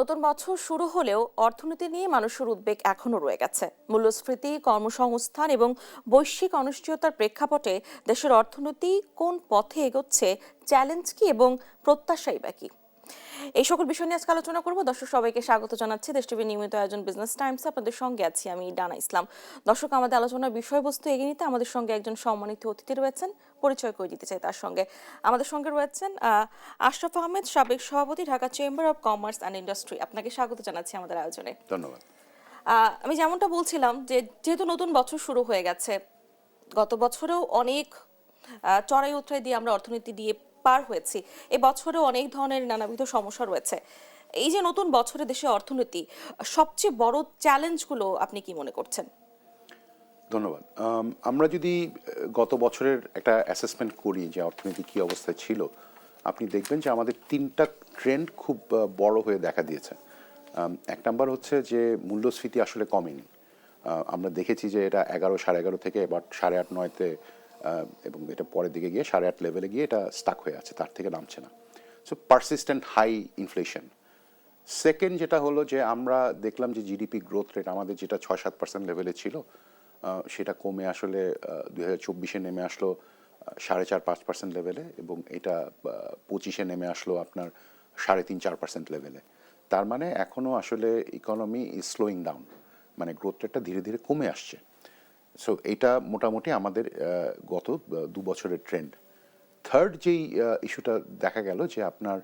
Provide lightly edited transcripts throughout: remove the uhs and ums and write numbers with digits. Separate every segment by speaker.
Speaker 1: নতুন বছর শুরু হলেও অর্থনীতি নিয়ে মানুষের উদ্বেগ এখনো রয়ে গেছে। মূল্যস্ফীতি, কর্মসংস্থান এবং বৈশ্বিক অনিশ্চয়তার প্রেক্ষাপটে দেশের অর্থনীতি কোন পথে এগোচ্ছে, চ্যালেঞ্জ কি এবং প্রত্যাশাই বা কি? এই সকল বিষয় নিয়ে আজকে আলোচনা করব। দর্শক সবাইকে স্বাগত জানাচ্ছি দেশ টিভির নিয়মিত আয়োজন বিজনেস টাইমস। আপনাদের সঙ্গে আছি আমি ডানা ইসলাম। দর্শক, আমাদের আলোচনার বিষয়বস্তু এগিয়ে নিতে আমাদের সঙ্গে একজন সম্মানিত অতিথি রয়েছেন, পরিচয় করে দিতে চাই তার সঙ্গে। আমাদের সঙ্গে রয়েছেন আশরাফ আহমেদ, সাবেক সভাপতি, Dhaka chamber of commerce and industry. আপনাকে স্বাগত জানাচ্ছি আমাদের আয়োজনে।
Speaker 2: ধন্যবাদ।
Speaker 1: আমি যেমনটা বলছিলাম যে যেহেতু নতুন বছর শুরু হয়ে গেছে, গত বছরেও অনেক চড়াই উতরাই দিয়ে আমরা অর্থনীতি দিয়ে পার হয়েছি। এই বছরেও অনেক ধরনের নানাবিধ সমস্যা রয়েছে। এই যে নতুন বছরে দেশে অর্থনীতি, সবচেয়ে বড় চ্যালেঞ্জগুলো আপনি কি মনে করছেন?
Speaker 2: ধন্যবাদ। আমরা যদি গত বছরের একটা অ্যাসেসমেন্ট করি যে অর্থনীতি কী অবস্থায় ছিল, আপনি দেখবেন যে আমাদের তিনটা ট্রেন্ড খুব বড় হয়ে দেখা দিয়েছে। এক নাম্বার হচ্ছে যে মূল্যস্ফীতি আসলে কমেনি। আমরা দেখেছি যে এটা 11, 11.5 থেকে এবার 8.5, 9-তে, এবং এটা পরের দিকে গিয়ে 8.5 লেভেলে গিয়ে এটা স্টাক হয়ে আছে, তার থেকে নামছে না। So persistent high inflation. Second যেটা হলো যে আমরা দেখলাম যে জিডিপি গ্রোথ রেট আমাদের যেটা 6-7% লেভেলে ছিল, সেটা কমে আসলে 2024-এ নেমে আসলো 4.5-5% লেভেলে, এবং এটা 25-এ নেমে আসলো আপনার 3.5-4% লেভেলে। তার মানে এখনও আসলে ইকোনমি ইজ স্লোয়িং ডাউন, মানে গ্রোথ রেটটা ধীরে ধীরে কমে আসছে। সো এটা মোটামুটি আমাদের গত 2 বছরের ট্রেন্ড। থার্ড যেই ইস্যুটা দেখা গেল যে আপনার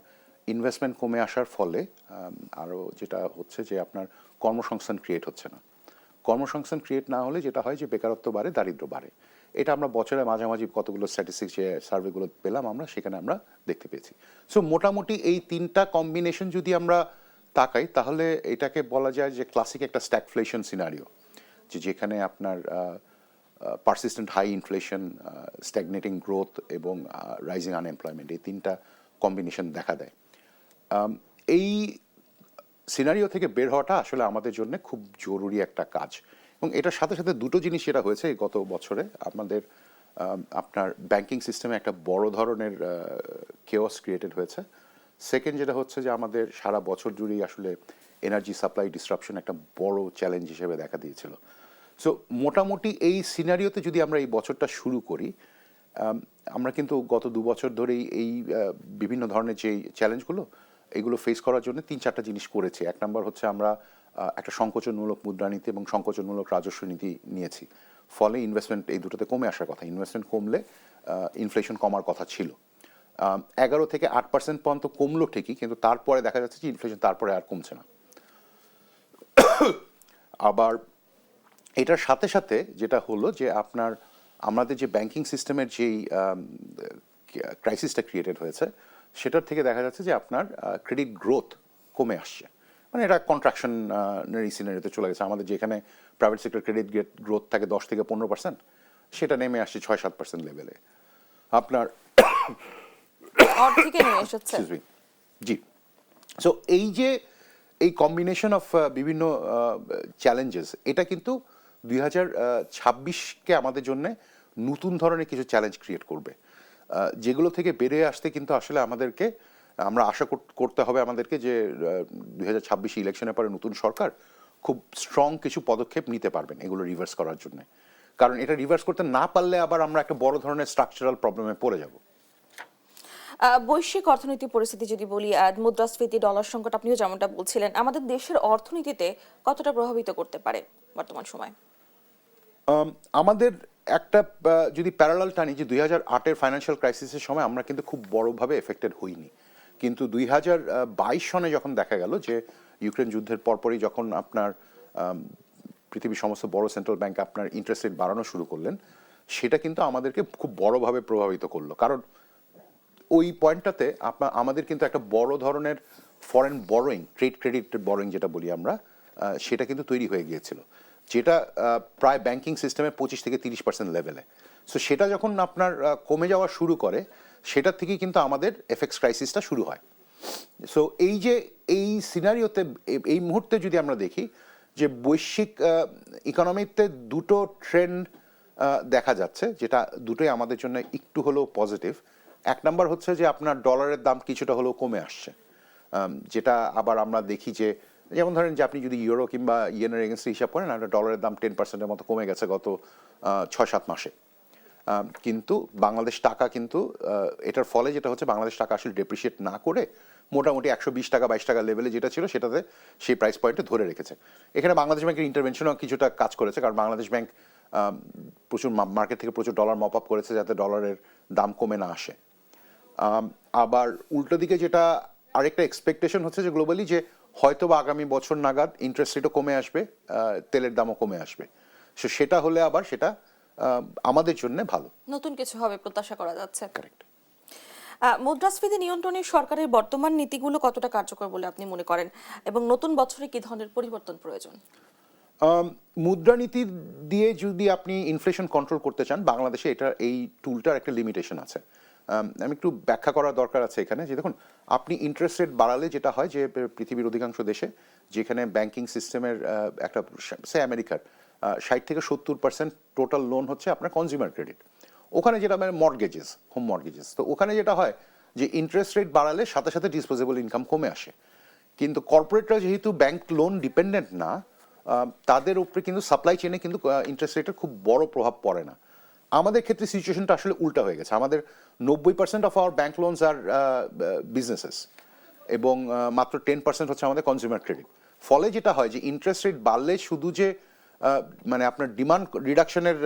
Speaker 2: ইনভেস্টমেন্ট কমে আসার ফলে আরও যেটা হচ্ছে যে আপনার কর্মসংস্থান ক্রিয়েট হচ্ছে না। কর্মসংস্থান ক্রিয়েট না হলে যেটা হয় যে বেকারত্ব বাড়ে, দারিদ্র্য বাড়ে। এটা আমরা বছরের মাঝামাঝি কতগুলো স্ট্যাটিস্টিক্স যে সার্ভেগুলো পেলাম আমরা, সেখানে আমরা দেখতে পেয়েছি। সো মোটামুটি এই তিনটা কম্বিনেশন যদি আমরা তাকাই, তাহলে এটাকে বলা যায় যে ক্লাসিক একটা স্ট্যাগফ্লেশন সিনারিও, যেখানে আপনার পারসিস্টেন্ট হাই ইনফ্লেশন, স্ট্যাগনেটিং গ্রোথ এবং রাইজিং আনএমপ্লয়মেন্ট, এই তিনটা কম্বিনেশন দেখা দেয়। এই সিনারিও থেকে বের হওয়াটা আসলে আমাদের জন্য খুব জরুরি একটা কাজ, এবং এটার সাথে সাথে দুটো জিনিস যেটা হয়েছে এই গত বছরে আমাদের, আপনার ব্যাংকিং সিস্টেমে একটা বড় ধরনের কেওয়াস ক্রিয়েটেড হয়েছে। সেকেন্ড যেটা হচ্ছে যে আমাদের সারা বছর জুড়েই আসলে এনার্জি সাপ্লাই ডিসরাপশন একটা বড় চ্যালেঞ্জ হিসেবে দেখা দিয়েছিল। সো মোটামুটি এই সিনারিওতে যদি আমরা এই বছরটা শুরু করি, আমরা কিন্তু গত 2 বছর ধরেই এই বিভিন্ন ধরনের যে চ্যালেঞ্জগুলো, এগুলো ফেস করার জন্য 3-4টা জিনিস করেছি। এক নাম্বার হচ্ছে আমরা একটা সংকোচনমূলক মুদ্রানীতি এবং সংকোচনমূলক রাজস্ব নীতি নিয়েছি। ফলে ইনভেস্টমেন্ট এই দুটোতে কমে আসার কথা। ইনভেস্টমেন্ট কমলে ইনফ্লেশন কমার কথা ছিল। 11 থেকে 8% পর্যন্ত কমলো ঠিকই, কিন্তু তারপরে দেখা যাচ্ছে যে ইনফ্লেশন তারপরে আর কমছে না। আবার এটার সাথে সাথে যেটা হলো যে আপনার আমাদের যে ব্যাংকিং সিস্টেমের যেই ক্রাইসিসটা ক্রিয়েটেড হয়েছে, সেটার থেকে দেখা যাচ্ছে যে আপনার ক্রেডিট গ্রোথ কমে আসছে। মানে এটা কন্ট্রাকশনারি সিনারিতে চলে গেছে। আমাদের যেখানে প্রাইভেট সেক্টর ক্রেডিট গ্রোথ থাকে 10 থেকে 15%, সেটা নেমে আসছে 6-7% লেভেলে। আপনার
Speaker 1: অর্ধেকে নেমে এসেছে।
Speaker 2: জি। সো এই কম্বিনেশন অফ বিভিন্ন চ্যালেঞ্জেস, এটা কিন্তু 2026-কে আমাদের জন্য নতুন ধরনের কিছু চ্যালেঞ্জ ক্রিয়েট করবে, যেগুলো থেকে বেরিয়ে আসতে কিন্তু আসলে আমাদেরকে, আমরা আশা করতে হবে আমাদেরকে যে 2026 ইলেকশনের পরে নতুন সরকার খুব স্ট্রং কিছু পদক্ষেপ নিতে পারবেন এগুলো রিভার্স করার জন্য। কারণ এটা রিভার্স করতে না পারলে আবার আমরা একটা বড় ধরনের স্ট্রাকচারাল প্রবলেমে পড়ে যাব।
Speaker 1: বৈশ্বিক অর্থনৈতিক পরিস্থিতি যদি বলি, মুদ্রাস্ফীতি, ডলার সংকট, আপনিও যেমনটা বলছিলেন, আমাদের দেশের অর্থনীতিতে কতটা প্রভাবিত করতে পারে বর্তমান সময়?
Speaker 2: আমাদের একটা যদি প্যারালাল টানি, যে 2008-এর ফাইন্যান্সিয়াল ক্রাইসিসের সময় আমরা কিন্তু খুব বড়ভাবে এফেক্টেড হইনি, কিন্তু 2022 সনে যখন দেখা গেল যে ইউক্রেন যুদ্ধের পরপরই যখন আপনার পৃথিবীর সমস্ত বড় সেন্ট্রাল ব্যাংক আপনার ইন্টারেস্ট রেট বাড়ানো শুরু করলেন, সেটা কিন্তু আমাদেরকে খুব বড়ভাবে প্রভাবিত করলো। কারণ ওই পয়েন্টটাতে আমাদের কিন্তু একটা বড় ধরনের foreign borrowing, trade credit borrowing যেটা বলি আমরা, সেটা কিন্তু তৈরি হয়ে গিয়েছিল, যেটা প্রায় ব্যাংকিং সিস্টেমে 25-30% লেভেলে। সো সেটা যখন আপনার কমে যাওয়া শুরু করে, সেটার থেকেই কিন্তু আমাদের এফএক্স ক্রাইসিসটা শুরু হয়। সো এই সিনারিওতে এই মুহূর্তে যদি আমরা দেখি যে বৈশ্বিক ইকোনমিতে দুটো ট্রেন্ড দেখা যাচ্ছে, যেটা দুটোই আমাদের জন্য একটু হলেও পজিটিভ। এক নাম্বার হচ্ছে যে আপনার ডলারের দাম কিছুটা হলেও কমে আসছে, যেটা আবার আমরা দেখি যে যেমন ধরেন যে আপনি যদি ইউরো কিংবা ইয়েনের এগেন্সে হিসাব করেন একটা ডলারের দাম 10%-এর মতো কমে গেছে গত 6-7 মাসে। কিন্তু বাংলাদেশ টাকা কিন্তু এটার ফলে যেটা হচ্ছে বাংলাদেশ টাকা আসলে ডেপ্রিসিয়েট না করে মোটামুটি 120 টাকা 22 টাকা লেভেলে যেটা ছিল সেটাতে সেই প্রাইস পয়েন্টে ধরে রেখেছে। এখানে বাংলাদেশ ব্যাংকের ইন্টারভেনশনও কিছুটা কাজ করেছে, কারণ বাংলাদেশ ব্যাংক প্রচুর মার্কেট থেকে প্রচুর ডলার মপ আপ করেছে যাতে ডলারের দাম কমে না আসে। আবার উল্টো দিকে যেটা আরেকটা এক্সপেকটেশন হচ্ছে যে গ্লোবালি যে হয়তো বা আগামী বছর নাগাদ ইন্টারেস্ট রেটও কমে আসবে, তেলের দামও কমে আসবে। সো সেটা হলে আবার সেটা আমাদের জন্য ভালো।
Speaker 1: নতুন কিছু হবে প্রত্যাশা করা যাচ্ছে।
Speaker 2: কারেক্ট।
Speaker 1: মুদ্রাস্ফীতি নিয়ন্ত্রণে সরকারের বর্তমান নীতিগুলো কতটা কার্যকর বলে আপনি মনে করেন এবং নতুন বছরে কি ধরনের পরিবর্তন প্রয়োজন?
Speaker 2: মুদ্রানীতি দিয়ে যদি আপনি ইনফ্লেশন কন্ট্রোল করতে চান, বাংলাদেশে এটা এই টুলটার একটা লিমিটেশন আছে। আমি একটু ব্যাখ্যা করার দরকার আছে এখানে যে দেখুন, আপনি ইন্টারেস্ট রেট বাড়ালে যেটা হয় যে পৃথিবীর অধিকাংশ দেশে যেখানে ব্যাংকিং সিস্টেমের একটা সে আমেরিকার 60-70% টোটাল লোন হচ্ছে আপনার কনজিউমার ক্রেডিট, ওখানে যেটা মানে মর্গেজেস, হোম মর্গেজেস। তো ওখানে যেটা হয় যে ইন্টারেস্ট রেট বাড়ালে সাথে সাথে ডিসপোজেবল ইনকাম কমে আসে। কিন্তু কর্পোরেটরা যেহেতু ব্যাংক লোন ডিপেন্ডেন্ট না, তাদের উপরে কিন্তু সাপ্লাই চেনে কিন্তু ইন্টারেস্ট রেটের খুব বড় প্রভাব পড়ে না। আমাদের ক্ষেত্রে সিচুয়েশনটা আসলে উল্টা হয়ে গেছে। আমাদের 90% অফ আওয়ার ব্যাংক লোনস আর বিজনেসেস এবং মাত্র 10% হচ্ছে আমাদের কনজিউমার ক্রেডিট। ফলে যেটা হয় যে ইন্টারেস্ট রেট বাড়লে শুধু যে মানে আপনার ডিমান্ড রিডাকশনের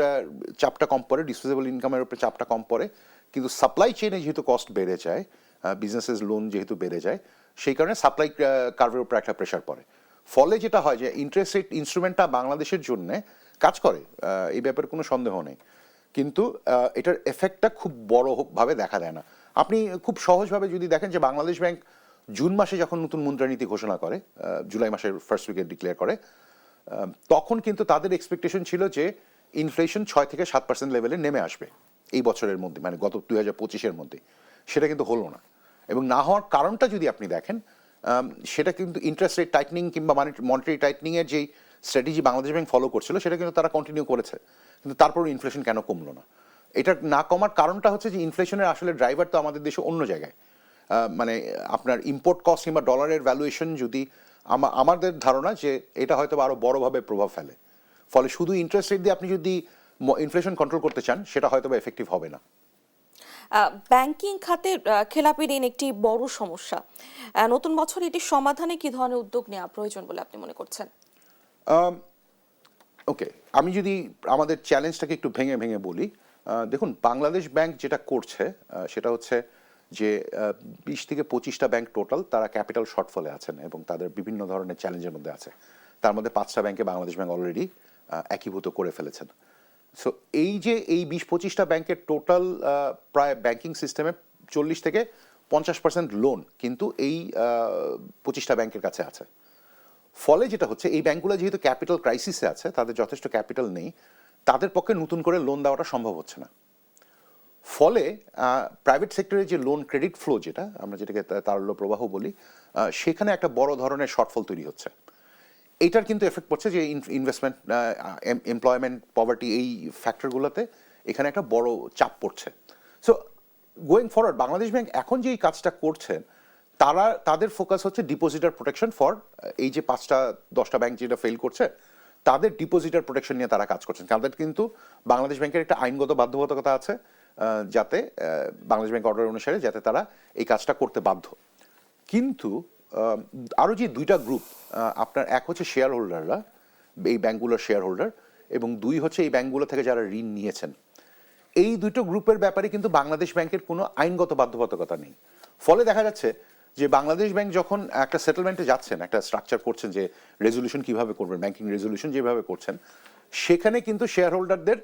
Speaker 2: চাপটা কম পড়ে, ডিসপোজেবল ইনকামের উপরে চাপটা কম পড়ে, কিন্তু সাপ্লাই চেনে যেহেতু কস্ট বেড়ে যায়, বিজনেসেস লোন যেহেতু বেড়ে যায়, সেই কারণে সাপ্লাই কার্ভের উপরে একটা প্রেশার পড়ে। ফলে যেটা হয় যে ইন্টারেস্ট রেট ইনস্ট্রুমেন্টটা বাংলাদেশের জন্য কাজ করে, এই ব্যাপারে কোনো সন্দেহ নেই, কিন্তু এটার এফেক্টটা খুব বড়ভাবে দেখা দেয় না। আপনি খুব সহজভাবে যদি দেখেন যে বাংলাদেশ ব্যাংক জুন মাসে যখন নতুন মুদ্রানীতি ঘোষণা করে, জুলাই মাসের ফার্স্ট উইকে ডিক্লেয়ার করে, তখন কিন্তু তাদের এক্সপেকটেশন ছিল যে ইনফ্লেশন 6-7% লেভেলে নেমে আসবে এই বছরের মধ্যে, মানে গত 2025-এর মধ্যে। সেটা কিন্তু হলো না, এবং না হওয়ার কারণটা যদি আপনি দেখেন, সেটা কিন্তু ইন্টারেস্ট রেট টাইটনিং কিংবা মনিটারি টাইটনিংয়ের যেই স্ট্র্যাটেজি বাংলাদেশ ব্যাংক ফলো করছিল সেটা কিন্তু তারা কন্টিনিউ করেছে, কিন্তু তারপরও ইনফ্লেশন কেন কমলো না? এটা না কমার কারণটা হচ্ছে যে ইনফ্লেশনের আসলে ড্রাইভার তো আমাদের দেশে অন্য জায়গায়। মানে আপনার ইম্পোর্ট কস্ট কিংবা ডলারের ভ্যালুয়েশন যদি আমাদের ধারণা যে এটা হয়তো আরও বড়োভাবে প্রভাব ফেলে। ফলে শুধু ইন্টারেস্ট রেট দিয়ে আপনি যদি ইনফ্লেশন কন্ট্রোল করতে চান সেটা হয়তো বা এফেক্টিভ হবে না।
Speaker 1: ব্যাংকিং খাতে খেলাপি ঋণ একটি বড় সমস্যা। নতুন বছর এটির সমাধানে কি ধরনের উদ্যোগ নেওয়া প্রয়োজন বলে আপনি মনে করছেন?
Speaker 2: ওকে, আমি যদি আমাদের চ্যালেঞ্জটাকে একটু ভেঙে ভেঙে বলি, দেখুন বাংলাদেশ ব্যাংক যেটা করছে সেটা হচ্ছে যে 20-25টা ব্যাংক টোটাল তারা ক্যাপিটাল শর্টফলে আছেন এবং তাদের বিভিন্ন ধরনের চ্যালেঞ্জের মধ্যে আছে। তার মধ্যে 5টা ব্যাংকে বাংলাদেশ ব্যাংক অলরেডি একীভূত করে ফেলেছেন। সো এই যে এই 20-25টা ব্যাংকের টোটাল প্রায় ব্যাংকিং সিস্টেমে 40-50% লোন কিন্তু এই 25টা ব্যাংকের কাছে আছে। ফলে যেটা হচ্ছে এই ব্যাংকগুলো যেহেতু ক্যাপিটাল ক্রাইসিসে আছে, তাদের যথেষ্ট ক্যাপিটাল নেই, তাদের পক্ষে নতুন করে লোন দেওয়াটা সম্ভব হচ্ছে না। ফলে প্রাইভেট সেক্টরের যে লোন ক্রেডিট ফ্লো, যেটা আমরা যেটাকে তারল্য প্রবাহ বলি, সেখানে একটা বড় ধরনের শর্টফল তৈরি হচ্ছে। এইটার কিন্তু এফেক্ট পড়ছে যে ইনভেস্টমেন্ট, এমপ্লয়মেন্ট, পভার্টি, এই ফ্যাক্টরগুলোতে এখানে একটা বড় চাপ পড়ছে। So going forward Bangladesh bank এখন যে এই কাজটা করছেন, তাদের ফোকাস হচ্ছে ডিপোজিটার প্রোটেকশন ফর এই যে 5টা-10টা ব্যাংক যেটা ফেল করছে তাদের ডিপোজিটার প্রোটেকশন নিয়ে তারা কাজ করছেন। তাদের কিন্তু বাংলাদেশ ব্যাংকের একটা আইনগত বাধ্যবাধকতা আছে, যাতে বাংলাদেশ ব্যাংক অর্ডার অনুসারে যাতে তারা এই কাজটা করতে বাধ্য। কিন্তু আরও যে 2টা গ্রুপ আপনার, এক হচ্ছে শেয়ার হোল্ডাররা, এই ব্যাংকগুলোর শেয়ার হোল্ডার, এবং 2 হচ্ছে এই ব্যাংকগুলো থেকে যারা ঋণ নিয়েছেন। এই 2টো গ্রুপের ব্যাপারে কিন্তু বাংলাদেশ ব্যাংকের কোনো আইনগত বাধ্যবাধকতা নেই। ফলে দেখা যাচ্ছে যে বাংলাদেশ ব্যাংক যখন একটা সেটেলমেন্টে যাচ্ছেন, একটা স্ট্রাকচার করছেন যে রেজলিউশন কিভাবে করবেন, ব্যাংকিং রেজলিউশন যেভাবে করছেন, সেখানে কিন্তু শেয়ার হোল্ডারদের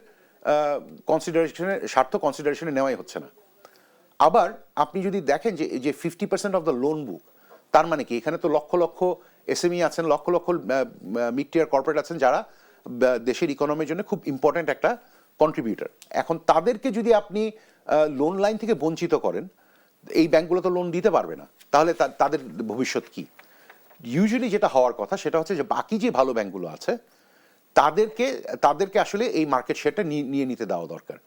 Speaker 2: স্বার্থ কনসিডারেশনে নেওয়াই হচ্ছে না। আবার আপনি যদি দেখেন যে 50% অফ দ্য লোন বুক, তার মানে কি এখানে তো লক্ষ লক্ষ এসএমই আছেন, লক্ষ লক্ষ মিড টিয়ার কর্পোরেট আছেন, যারা দেশের ইকোনমির জন্য খুব ইম্পর্ট্যান্ট একটা কন্ট্রিবিউটর। এখন তাদেরকে যদি আপনি লোন লাইন থেকে বঞ্চিত করেন, এই ব্যাংকগুলো তো লোন দিতে পারবে না, তাহলে তাদের ভবিষ্যৎ কি? ইউজুয়ালি যেটা হওয়ার কথা সেটা হচ্ছে যে বাকি যে ভালো ব্যাংকগুলো আছে তাদেরকে আসলে এই মার্কেট শেয়ারটা নিয়ে নিতে দেওয়া দরকার।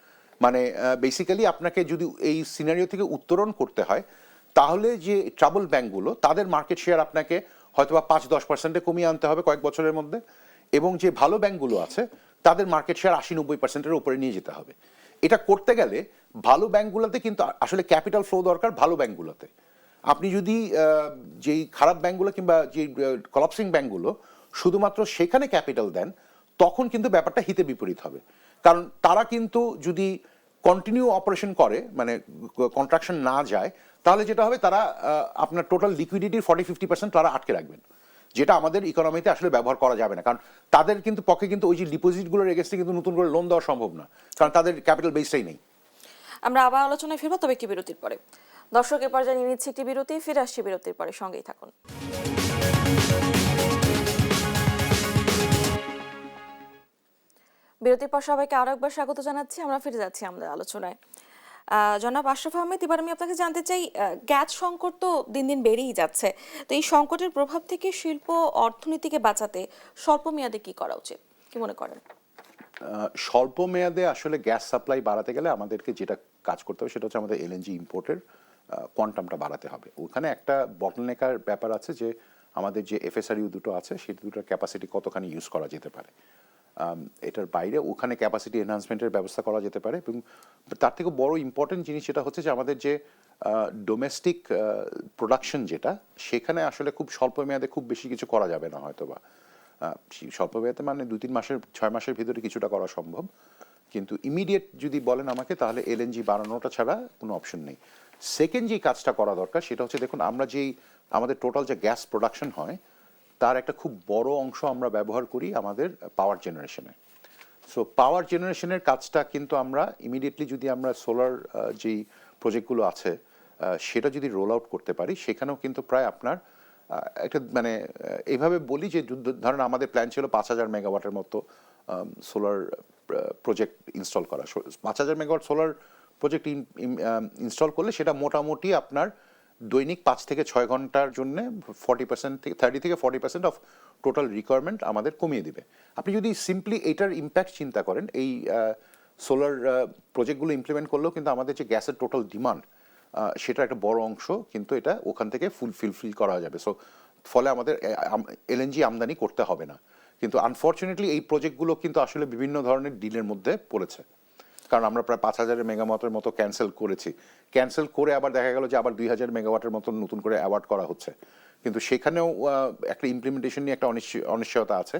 Speaker 2: মানে বেসিক্যালি আপনাকে যদি এই সিনারিও থেকে উত্তরণ করতে হয়, তাহলে যে ট্রাবল ব্যাংকগুলো তাদের মার্কেট শেয়ার আপনাকে হয়তোবা 5-10% কমিয়ে আনতে হবে কয়েক বছরের মধ্যে, এবং যে ভালো ব্যাংকগুলো আছে তাদের মার্কেট শেয়ার 80-90%-এর উপরে নিয়ে যেতে হবে। এটা করতে গেলে ভালো ব্যাংকগুলোতে কিন্তু আসলে ক্যাপিটাল ফ্লো দরকার ভালো ব্যাংকগুলোতে। আপনি যদি যেই খারাপ ব্যাংকগুলো কিংবা যে কলাপসিং ব্যাংকগুলো শুধুমাত্র সেখানে ক্যাপিটাল দেন, তখন কিন্তু ব্যাপারটা হিতে বিপরীত হবে। কারণ তারা কিন্তু যদি কন্টিনিউ অপারেশন করে, মানে কন্ট্রাকশন না যায়, তাহলে যেটা হবে তারা আপনার টোটাল লিকুইডিটির 40-50% তারা আটকে রাখবেন, যেটা আমাদের ইকোনমিতে আসলে ব্যবহার করা যাবে না। কারণ তাদের কিন্তু পক্ষে কিন্তু ওই যে ডিপোজিটগুলোর এগেন্স্টে কিন্তু নতুন করে লোন দেওয়া সম্ভব না, কারণ তাদের ক্যাপিটাল বেসটাই নেই।
Speaker 1: আমরা আবার আলোচনায় ফিরবো, তবে একটি বিরতির পরে। দর্শক, এ পর্যায়ে নিয়ে নিচ্ছি একটি বিরতি, ফিরে আসছি বিরতির পরে, সঙ্গেই থাকুন। বিরতির পর সবাইকে আরো একবার স্বাগত জানাচ্ছি। আমরা ফিরে যাচ্ছি আমাদের আলোচনায়। জনাব আশরাফ আহমেদ, এবার আমি আপনাকে জানতে চাই, গ্যাস সংকট তো দিন দিন বেড়েই যাচ্ছে, তো এই সংকটের প্রভাব থেকে শিল্প অর্থনীতিকে বাঁচাতে স্বল্প মেয়াদে কি করা উচিত, কি মনে করেন?
Speaker 2: স্বল্প মেয়াদে আসলে গ্যাস সাপ্লাই বাড়াতে গেলে আমাদেরকে যেটা কাজ করতে হবে সেটা হচ্ছে আমাদের এলএনজি ইম্পোর্টের কোয়ান্টামটা বাড়াতে হবে। ওখানে একটা বটলনেকার ব্যাপার আছে যে আমাদের যে এফএসআরইউ দুটো আছে সেই দুটোর ক্যাপাসিটি কতখানি ইউজ করা যেতে পারে। এটার বাইরে ওখানে ক্যাপাসিটি এনহান্সমেন্টের ব্যবস্থা করা যেতে পারে, এবং তার থেকে বড় ইম্পর্টেন্ট জিনিস যেটা হচ্ছে যে আমাদের যে ডোমেস্টিক প্রোডাকশন যেটা, সেখানে আসলে খুব স্বল্প মেয়াদে খুব বেশি কিছু করা যাবে না হয়তোবা। স্বল্প মেয়াদে মানে 2-3 মাসের 6 মাসের ভিতরে কিছুটা করা সম্ভব, কিন্তু ইমিডিয়েট যদি বলেন আমাকে, তাহলে এলএনজি বাড়ানোটা ছাড়া কোনো অপশন নেই। সেকেন্ড যে কাজটা করা দরকার সেটা হচ্ছে, দেখুন আমরা যেই আমাদের টোটাল যে গ্যাস প্রোডাকশন হয় তার একটা খুব বড় অংশ আমরা ব্যবহার করি আমাদের পাওয়ার জেনারেশনে। সো পাওয়ার জেনারেশনের কাজটা কিন্তু আমরা ইমিডিয়েটলি যদি আমরা সোলার যেই প্রজেক্টগুলো আছে সেটা যদি রোল আউট করতে পারি, সেখানেও কিন্তু প্রায় আপনার একটা মানে এইভাবে বলি যে ধরেন আমাদের প্ল্যান ছিল 5,000 মেগাওয়াটের মতো সোলার প্রজেক্ট ইনস্টল করা। 5,000 মেগাওয়াট সোলার প্রজেক্ট ইনস্টল করলে সেটা মোটামুটি আপনার দৈনিক 5 থেকে 6 ঘন্টার জন্য 30-40% অফ টোটাল রিকোয়ারমেন্ট আমাদের কমিয়ে দিবে। আপনি যদি সিম্পলি এইটার ইম্প্যাক্ট চিন্তা করেন, এই সোলার প্রজেক্টগুলো ইমপ্লিমেন্ট করলেও কিন্তু আমাদের যে গ্যাসের টোটাল ডিমান্ড সেটা একটা বড় অংশ কিন্তু এটা ওখান থেকে ফুলফিল করা যাবে। সো ফলে আমাদের এলএনজি আমদানি করতে হবে না। কিন্তু আনফর্চুনেটলি এই প্রজেক্টগুলো কিন্তু আসলে বিভিন্ন ধরনের ডিলের মধ্যে পড়েছে, কারণ আমরা প্রায় 5,000 মেগাওয়াটের মতো ক্যান্সেল করে আবার দেখা গেল যে আবার 2,000 মেগাওয়াটের মতো নতুন করে অ্যাওয়ার্ড করা হচ্ছে, কিন্তু সেখানেও একটা ইমপ্লিমেন্টেশন নিয়ে একটা অনিশ্চয়তা আছে।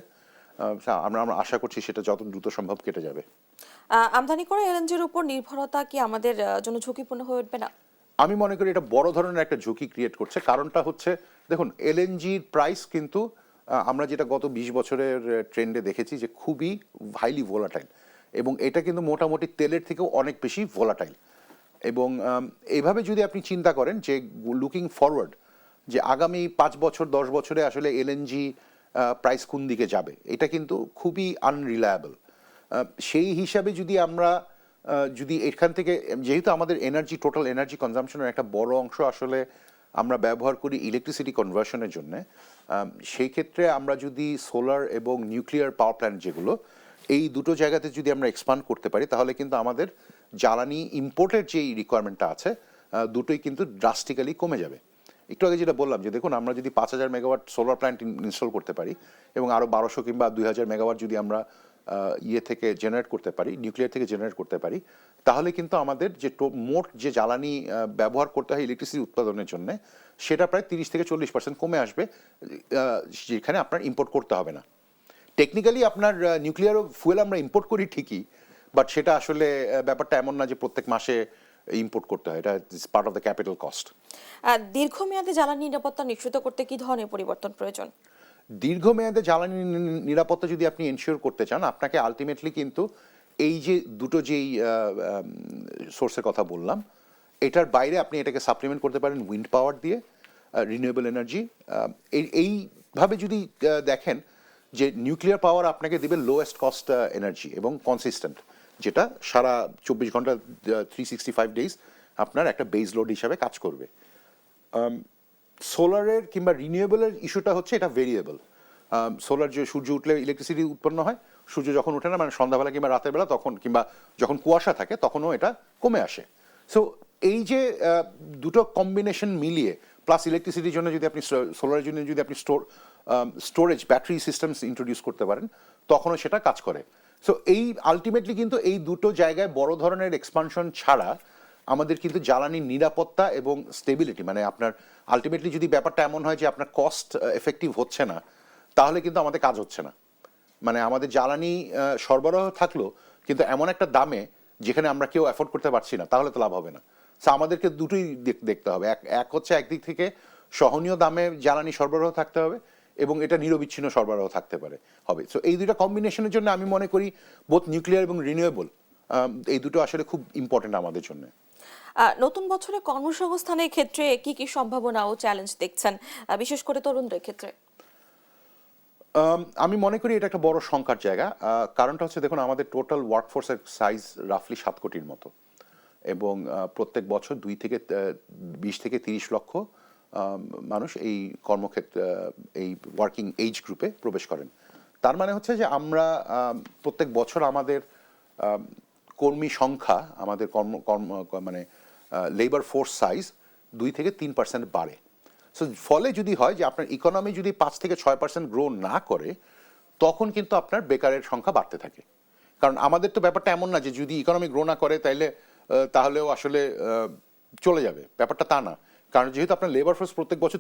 Speaker 2: আমরা আশা করছি সেটা যত দ্রুত সম্ভব কেটে যাবে।
Speaker 1: আমদানি করা এলএনজির উপর নির্ভরতা কি আমাদের জন্য ঝুঁকিপূর্ণ হয়ে উঠবে না?
Speaker 2: আমি মনে করি এটা বড় ধরনের একটা ঝুঁকি ক্রিয়েট করছে। কারণটা হচ্ছে, দেখুন এলএনজির প্রাইস কিন্তু আমরা যেটা গত 20 বছরের ট্রেন্ডে দেখেছি যে খুবই হাইলি ভোলাটাইল, এবং এটা কিন্তু মোটামুটি তেলের থেকেও অনেক বেশি ভোলাটাইল। এবং এইভাবে যদি আপনি চিন্তা করেন যে লুকিং ফরওয়ার্ড, যে আগামী 5 বছর 10 বছরে আসলে এলএনজি প্রাইস কোন দিকে যাবে, এটা কিন্তু খুবই আনরিলায়েবল। সেই হিসাবে যদি আমরা যদি এখান থেকে, যেহেতু আমাদের টোটাল এনার্জি কনজাম্পশনের একটা বড় অংশ আসলে আমরা ব্যবহার করি ইলেকট্রিসিটি কনভার্সনের জন্য, সেই ক্ষেত্রে আমরা যদি সোলার এবং নিউক্লিয়ার পাওয়ার প্ল্যান্ট যেগুলো, এই দুটো জায়গাতে যদি আমরা এক্সপান্ড করতে পারি, তাহলে কিন্তু আমাদের জ্বালানি ইম্পোর্টের যেই রিকোয়ারমেন্টটা আছে দুটোই কিন্তু ড্রাস্টিক্যালি কমে যাবে। একটু আগে যেটা বললাম যে দেখুন আমরা যদি 5,000 মেগাওয়াট সোলার প্ল্যান্ট ইনস্টল করতে পারি এবং আরও 1200 কিংবা 2,000 মেগাওয়াট যদি আমরা থেকে জেনারেট করতে পারি, নিউক্লিয়ার থেকে জেনারেট করতে পারি, তাহলে কিন্তু আমাদের যে মোট যে জ্বালানি ব্যবহার করতে হয় ইলেকট্রিসিটি উৎপাদনের জন্য, সেটা প্রায় 30-40% কমে আসবে, যেখানে আপনার ইম্পোর্ট করতে হবে না। টেকনিক্যালি আপনার নিউক্লিয়ার ফুয়েল আমরা ইম্পোর্ট করি ঠিকই, বাট সেটা আসলে ব্যাপারটা এমন না যে প্রত্যেক মাসে ইম্পোর্ট করতে হয়, এটা is part of the capital cost.
Speaker 1: দীর্ঘমেয়াদে জ্বালানি নিরাপত্তা নিশ্চিত করতে কি ধরনের পরিবর্তন প্রয়োজন?
Speaker 2: দীর্ঘমেয়াদে জ্বালানি নিরাপত্তা যদি আপনি এনশিওর করতে চান, আপনাকে আলটিমেটলি কিন্তু এই যে দুটো যেই সোর্সের কথা বললাম, এটার বাইরে আপনি এটাকে সাপ্লিমেন্ট করতে পারেন উইন্ড পাওয়ার দিয়ে, রিনিউয়েবল এনার্জি। এইভাবে যদি দেখেন যে নিউক্লিয়ার পাওয়ার আপনাকে দেবে লোয়েস্ট কস্ট এনার্জি এবং কনসিস্টেন্ট, যেটা সারা 24 ঘন্টা 365 ডেজ আপনার একটা বেজ লোড হিসাবে কাজ করবে। সোলারের কিংবা রিনিউয়েবলের ইস্যুটা হচ্ছে এটা ভেরিয়েবল। সোলার যে সূর্য উঠলে ইলেকট্রিসিটি উৎপন্ন হয়, সূর্য যখন ওঠে না মানে সন্ধ্যাবেলা কিংবা রাতের বেলা, তখন কিংবা যখন কুয়াশা থাকে তখনও এটা কমে আসে। সো এই যে দুটো কম্বিনেশন মিলিয়ে প্লাস ইলেকট্রিসিটির জন্য যদি আপনি সোলারের জন্য যদি আপনি স্টোরেজ ব্যাটারি সিস্টেমস ইন্ট্রোডিউস করতে পারেন, তখনও সেটা কাজ করে। সো এই আলটিমেটলি কিন্তু এই দুটো জায়গায় বড় ধরনের এক্সপানশন ছাড়া আমাদের কিন্তু জ্বালানির নিরাপত্তা এবং স্টেবিলিটি, মানে আপনার আলটিমেটলি যদি ব্যাপারটা এমন হয় যে আপনার কস্ট এফেক্টিভ হচ্ছে না, তাহলে কিন্তু আমাদের কাজ হচ্ছে না। মানে আমাদের জ্বালানি সরবরাহ থাকলো কিন্তু এমন একটা দামে যেখানে আমরা কেউ অ্যাফোর্ড করতে পারছি না, তাহলে তো লাভ হবে না। সো আমাদেরকে দুটোই দেখতে হবে। এক হচ্ছে একদিক থেকে সহনীয় দামে জ্বালানি সরবরাহ থাকতে হবে এবং এটা নিরবিচ্ছিন্ন সরবরাহ থাকতে হবে। সো এই দুটো কম্বিনেশনের জন্য আমি মনে করি বোথ নিউক্লিয়ার এবং রিনিউয়েবল, এই দুটো আসলে খুব ইম্পর্টেন্ট আমাদের জন্য।
Speaker 1: নতুন বছরে কর্মসংস্থানের ক্ষেত্রে কি কি সম্ভাবনা ও চ্যালেঞ্জ দেখছেন, বিশেষ করে তরুণদের ক্ষেত্রে?
Speaker 2: আমি মনে করি এটা একটা বড় সংখ্যার জায়গা। কারণটা হচ্ছে দেখুন, আমাদের টোটাল ওয়ার্কফোর্সের সাইজ রাফলি 7 কোটির মতো এবং প্রত্যেক বছর 20 থেকে 30 লক্ষ মানুষ এই কর্মক্ষেত্র এই ওয়ার্কিং এজ গ্রুপে প্রবেশ করেন। তার মানে হচ্ছে যে আমরা প্রত্যেক বছর আমাদের কর্মী সংখ্যা, আমাদের মানে লেবার ফোর্স সাইজ 2 থেকে 3% বাড়ে। সো ফলে যদি হয় যে আপনার ইকোনমি যদি 5 থেকে 6% গ্রো না করে, তখন কিন্তু আপনার বেকারের সংখ্যা বাড়তে থাকে। কারণ আমাদের তো ব্যাপারটা এমন না যে যদি ইকোনমি গ্রো না করে তাহলেও আসলে চলে যাবে, ব্যাপারটা তা না। কারণ যেহেতু আপনার লেবার ফোর্স প্রত্যেক বছর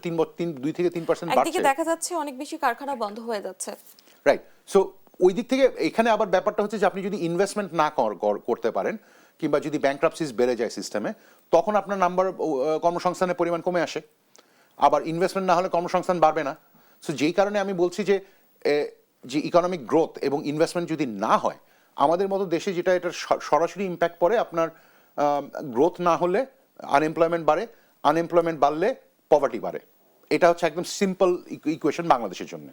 Speaker 2: 2 থেকে 3% বাড়ছে,
Speaker 1: একদিকে দেখা যাচ্ছে অনেক বেশি কারখানা বন্ধ হয়ে যাচ্ছে।
Speaker 2: রাইট। সো ওই দিক থেকে এখানে আবার ব্যাপারটা হচ্ছে যে আপনি যদি ইনভেস্টমেন্ট না করতে পারেন কিংবা যদি ব্যাংক্রাপসিস বেড়ে যায় সিস্টেমে, তখন আপনার কর্মসংস্থানের পরিমাণ কমে আসে। আবার ইনভেস্টমেন্ট না হলে কর্মসংস্থান বাড়বে না। সো যেই কারণে আমি বলছি যে ইকোনমিক গ্রোথ এবং ইনভেস্টমেন্ট যদি না হয়, আমাদের মতো দেশে যেটা এটা সরাসরি ইম্প্যাক্ট পড়ে, আপনার গ্রোথ না হলে আনএমপ্লয়মেন্ট বাড়ে, আনএমপ্লয়মেন্ট বাড়লে পভার্টি বাড়ে। এটা হচ্ছে একদম সিম্পল ইকুয়েশন বাংলাদেশের জন্য।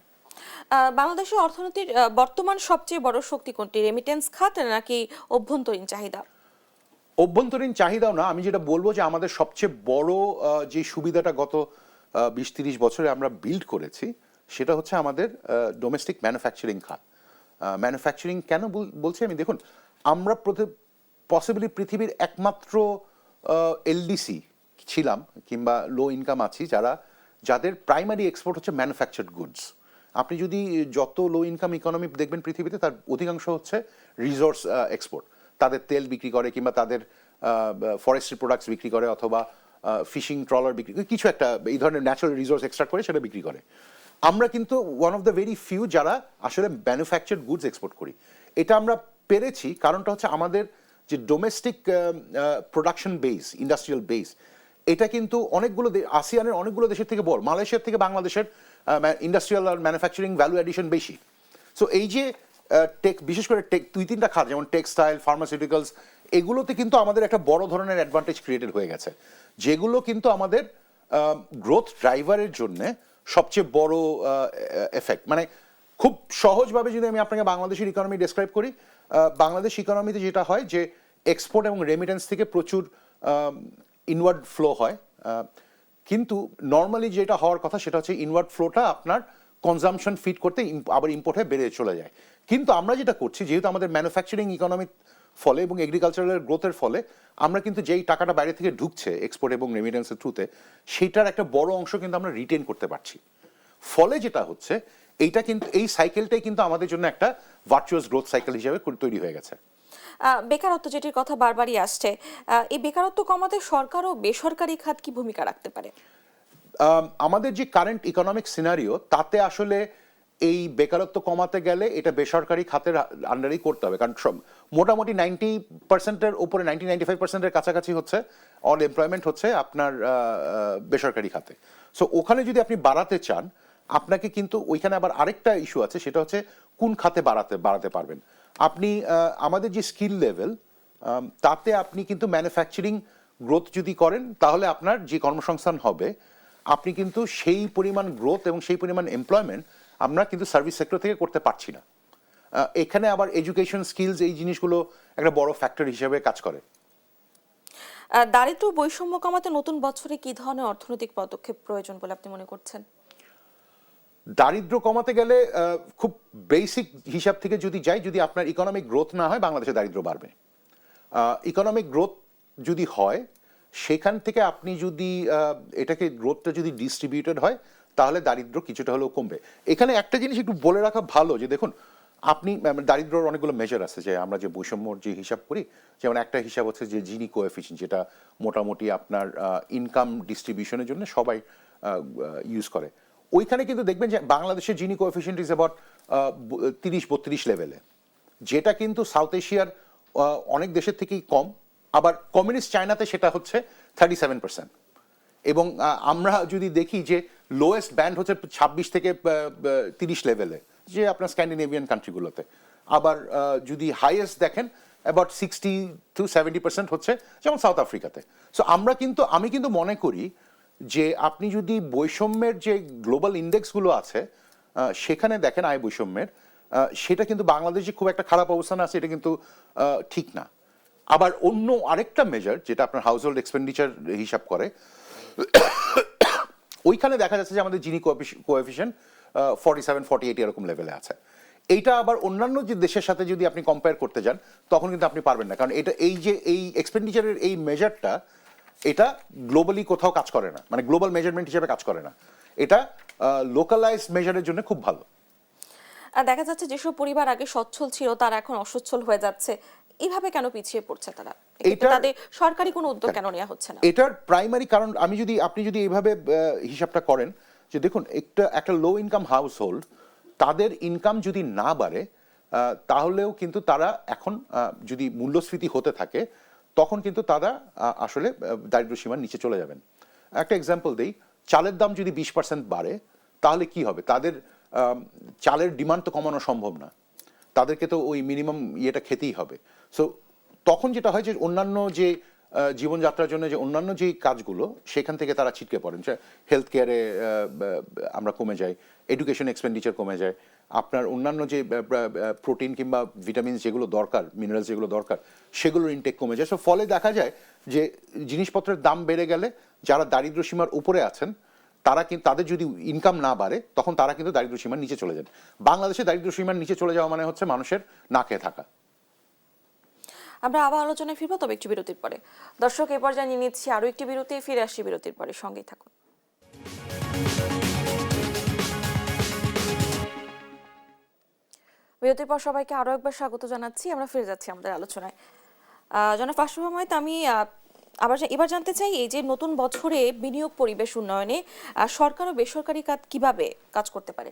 Speaker 1: বাংলাদেশের অর্থনীতির বর্তমান সবচেয়ে বড় শক্তি কোনটি, রেমিটেন্স খাত নাকি অভ্যন্তরীণ চাহিদা?
Speaker 2: অভ্যন্তরীণ চাহিদাও না, আমি যেটা বলবো যে আমাদের সবচেয়ে বড় যে সুবিধাটা গত 20-30 বছরে আমরা বিল্ড করেছি, সেটা হচ্ছে আমাদের ডোমেস্টিক ম্যানুফ্যাকচারিং খাত। ম্যানুফ্যাকচারিং কেন বলছি আমি, দেখুন আমরা পসিবলি পৃথিবীর একমাত্র এলডিসি ছিলাম কিংবা লো ইনকাম আছি যাদের প্রাইমারি এক্সপোর্ট হচ্ছে ম্যানুফ্যাকচার্ড গুডস। আপনি যদি যত লো ইনকাম ইকোনমি দেখবেন পৃথিবীতে, তার অধিকাংশ হচ্ছে রিসোর্স এক্সপোর্ট। তাদের তেল বিক্রি করে কিংবা তাদের ফরেস্ট্রি প্রোডাক্টস বিক্রি করে অথবা ফিশিং ট্রলার বিক্রি করে, কিছু একটা এই ধরনের ন্যাচারাল রিসোর্স এক্সট্রাক্ট করে সেটা বিক্রি করে। আমরা কিন্তু one of the very few যারা আসলে ম্যানুফ্যাকচার্ড গুডস এক্সপোর্ট করি। এটা আমরা পেরেছি কারণটা হচ্ছে আমাদের যে domestic production base, industrial base, এটা কিন্তু অনেকগুলো আসিয়ানের অনেকগুলো দেশের থেকে বড়। মালয়েশিয়ার থেকে বাংলাদেশের ইন্ডাস্ট্রিয়াল আর ম্যানুফ্যাকচারিং ভ্যালু অ্যাডিশন বেশি। সো এই যে বিশেষ করে 2-3টা খাত যেমন টেক্সটাইল, ফার্মাসিউটিক্যালস, এগুলোতে কিন্তু আমাদের একটা বড় ধরনের অ্যাডভান্টেজ ক্রিয়েটেড হয়ে গেছে, যেগুলো কিন্তু আমাদের গ্রোথ ড্রাইভারের জন্য সবচেয়ে বড় এফেক্ট। মানে খুব সহজভাবে যদি আমি আপনাকে বাংলাদেশের ইকোনমি ডেসক্রাইব করি, বাংলাদেশ ইকোনমিতে যেটা হয় যে এক্সপোর্ট এবং রেমিটেন্স থেকে প্রচুর ইনওয়ার্ড ফ্লো হয়, কিন্তু নর্মালি যেটা হওয়ার কথা সেটা হচ্ছে ইনওয়ার্ড ফ্লোটা আপনার কনজামশন ফিট করতে আবার ইম্পোর্ট হয়ে বেড়ে চলে যায়। কিন্তু আমরা যেটা করছি, যেহেতু আমাদের ম্যানুফ্যাকচারিং ইকোনমির ফলে এবং এগ্রিকালচারাল গ্রোথের ফলে আমরা কিন্তু যেই টাকাটা বাইরে থেকে ঢুকছে এক্সপোর্ট এবং রেমিটেন্সের থ্রুতে, সেইটার একটা বড় অংশ কিন্তু আমরা রিটেন করতে পারছি। ফলে যেটা হচ্ছে এইটা কিন্তু এই সাইকেলটাই কিন্তু আমাদের জন্য একটা ভার্চুয়াস গ্রোথ সাইকেল হিসেবে তৈরি হয়ে গেছে।
Speaker 1: বেকারত্ব যেটির কথা বারবারই আসছে, এই বেকারত্ব কমাতে সরকার ও বেসরকারি খাত কি ভূমিকা রাখতে পারে?
Speaker 2: আমাদের যে কারেন্ট ইকোনমিক সিনারিও, তাতে আসলে এই বেকারত্ব কমাতে গেলে এটা বেসরকারি খাতের আন্ডারেই করতে হবে। কারণ মোটামুটি 90%-এর উপরে 90-95%-এর কাছাকাছি হচ্ছে অনএমপ্লয়মেন্ট হচ্ছে আপনার বেসরকারি খাতে। সো ওখানে যদি আপনি বাড়াতে চান, আপনাকে কিন্তু ওইখানে আবার আরেকটা ইস্যু আছে, সেটা হচ্ছে কোন খাতে বাড়াতে পারবেন আপনি। আমাদের যে স্কিল লেভেল, তাতে আপনি কিন্তু ম্যানুফ্যাকচারিং গ্রোথ যদি করেন, তাহলে আপনার যে কর্মসংস্থান হবে, আপনি কিন্তু সেই পরিমাণ গ্রোথ এবং সেই পরিমাণ এমপ্লয়মেন্ট আমরা কিন্তু সার্ভিস সেক্টর থেকে করতে পারছি না। এখানে আবার এডুকেশন, স্কিলস, এই জিনিসগুলো একটা বড় ফ্যাক্টর হিসেবে কাজ করে।
Speaker 1: দারিদ্র বৈষম্য কমাতে নতুন বছরে কি ধরনের অর্থনৈতিক পদক্ষেপ প্রয়োজন বলে আপনি মনে করছেন?
Speaker 2: দারিদ্র কমাতে গেলে খুব বেসিক হিসাব থেকে যদি যাই, যদি আপনার ইকোনমিক গ্রোথ না হয়, বাংলাদেশে দারিদ্র বাড়বে। ইকোনমিক গ্রোথ যদি হয়, সেখান থেকে আপনি যদি এটাকে গ্রোথটা যদি ডিস্ট্রিবিউটেড হয়, তাহলে দারিদ্র কিছুটা হলেও কমবে। এখানে একটা জিনিস একটু বলে রাখা ভালো যে দেখুন, আপনি দারিদ্র্যর অনেকগুলো মেজার আছে, যে আমরা যে বৈষম্যর যে হিসাব করি, যেমন একটা হিসাব হচ্ছে যে জিনি কোএফিসিয়েন্ট, যেটা মোটামুটি আপনার ইনকাম ডিস্ট্রিবিউশনের জন্য সবাই ইউজ করে। ওইখানে কিন্তু দেখবেন যে বাংলাদেশের জিনি কোএফিসিয়েন্ট ইজ অ্যাবাউট 30-32 লেভেলে, যেটা কিন্তু সাউথ এশিয়ার অনেক দেশের থেকেই কম। আবার কমিউনিস্ট চায়নাতে সেটা হচ্ছে 37%। এবং আমরা যদি দেখি যে লোয়েস্ট ব্যান্ড হচ্ছে 26 থেকে 30 লেভেলে, যে আপনার স্ক্যান্ডিনেভিয়ান কান্ট্রিগুলোতে। আবার যদি হাইয়েস্ট দেখেন অ্যাবাউট 60-70% হচ্ছে যেমন সাউথ আফ্রিকাতে। সো আমি কিন্তু মনে করি যে আপনি যদি বৈষম্যের যে গ্লোবাল ইন্ডেক্সগুলো আছে সেখানে দেখেন আয় বৈষম্যের, সেটা কিন্তু বাংলাদেশে খুব একটা খারাপ অবস্থানে আছে, এটা কিন্তু ঠিক না। আবার অন্য আরেকটা মেজার যেটা আপনার হাউস হোল্ড এক্সপেন্ডিচার হিসাব করে, ওইখানে দেখা যাচ্ছে যে আমাদের জিনি কোএফিসিয়েন্ট 47-48 এরকম লেভেলে আছে। এইটা আবার অন্যান্য যে দেশের সাথে যদি আপনি কম্পেয়ার করতে যান, তখন কিন্তু আপনি পারবেন না, কারণ এটা এই এক্সপেন্ডিচারের এই মেজারটা এটা গ্লোবালি কোথাও কাজ করে না, মানে গ্লোবাল মেজারমেন্ট হিসেবে কাজ করে না। এটা লোকালাইজ মেজারের জন্য খুব ভালো।
Speaker 1: দেখা যাচ্ছে যেসব পরিবার আগে সচ্ছল ছিল তারা এখন অসচ্ছল হয়ে যাচ্ছে, এইভাবে কেন পিছিয়ে পড়ছে তারা? তাদের সরকারি কোনো উদ্যোগ কেন নেওয়া হচ্ছে না?
Speaker 2: এটার প্রাইমারি কারণ আপনি যদি এইভাবে হিসাবটা করেন, যে দেখুন একটা লো ইনকাম হাউস হোল্ড, তাদের ইনকাম যদি না বাড়ে, তাহলেও কিন্তু তারা এখন যদি মূল্যস্ফীতি হতে থাকে, তখন কিন্তু তারা আসলে দারিদ্র্য সীমার নিচে চলে যাবেন। একটা এক্সাম্পল দেই, চালের দাম যদি 20% বাড়ে, তাহলে কি হবে? তাদের চালের ডিমান্ড তো কমানো সম্ভব না, তাদেরকে তো ওই মিনিমাম ইয়েটা খেতেই হবে। সো তখন যেটা হয় যে অন্যান্য যে জীবনযাত্রার জন্য যে অন্যান্য যে কাজগুলো, সেখান থেকে তারা ছিটকে পড়েন। হেলথ কেয়ারে আমরা কমে যাই, এডুকেশন এক্সপেন্ডিচার কমে যায়, আপনার অন্যান্য যে প্রোটিন কিংবা ভিটামিনস যেগুলো দরকার, মিনারেলস যেগুলো দরকার, সেগুলোর ইনটেক কমে যায়। সো ফলে দেখা যায় যে জিনিসপত্রের দাম বেড়ে গেলে যারা দারিদ্র্য সীমার উপরে আছেন, তারা কিন্তু, তাদের যদি ইনকাম না বাড়ে, তখন তারা কিন্তু দারিদ্র্য সীমার নিচে চলে যান। বাংলাদেশে দারিদ্র্য সীমার নিচে চলে যাওয়া মানে হচ্ছে মানুষের না খেয়ে থাকা।
Speaker 1: আমরা আবার আলোচনায় ফিরবো, তবে একটু বিরতির পরে। দর্শক, এ পর্যায়ে নিয়ে নিচ্ছি আরো একটি বিরতি, ফিরে আসছি বিরতির পরে, সঙ্গেই থাকুন। বিরতির পর সবাইকে আরো একবার স্বাগত জানাচ্ছি। আমরা ফিরে যাচ্ছি আমাদের আলোচনায়। জনাব আশরাফ মাহমুদ, আমি এবার জানতে চাই, এই যে নতুন বছরে বিনিয়োগ পরিবেশ উন্নয়নে সরকার ও বেসরকারি খাত কিভাবে কাজ করতে পারে?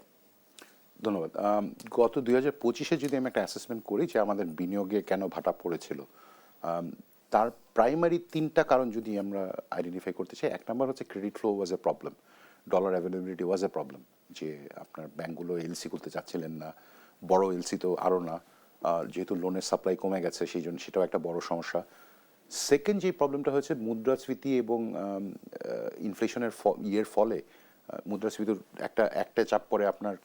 Speaker 2: ধন্যবাদ। গত 2025-এ যদি আমি একটা অ্যাসেসমেন্ট করি যে আমাদের বিনিয়োগে কেন ভাটা পড়েছিল, তার প্রাইমারি 3টা কারণ যদি আমরা আইডেন্টিফাই করতে চাই। এক নম্বর হচ্ছে ক্রেডিট ফ্লো ওয়াজ এ প্রবলেম, ডলার অ্যাভেলেবিলিটি ওয়াজ এ প্রবলেম, যে আপনার ব্যাঙ্কগুলো এলসি করতে চাচ্ছিলেন না, বড় এলসি তো আরও না, যেহেতু লোনের সাপ্লাই কমে গেছে, সেই জন্য সেটাও একটা বড় সমস্যা। সেকেন্ড যে প্রবলেমটা হয়েছে মুদ্রাস্ফীতি এবং ইনফ্লেশনের ইয়ের ফলে, মুদ্রাস্ফীতির একটা চাপ পরে আপনার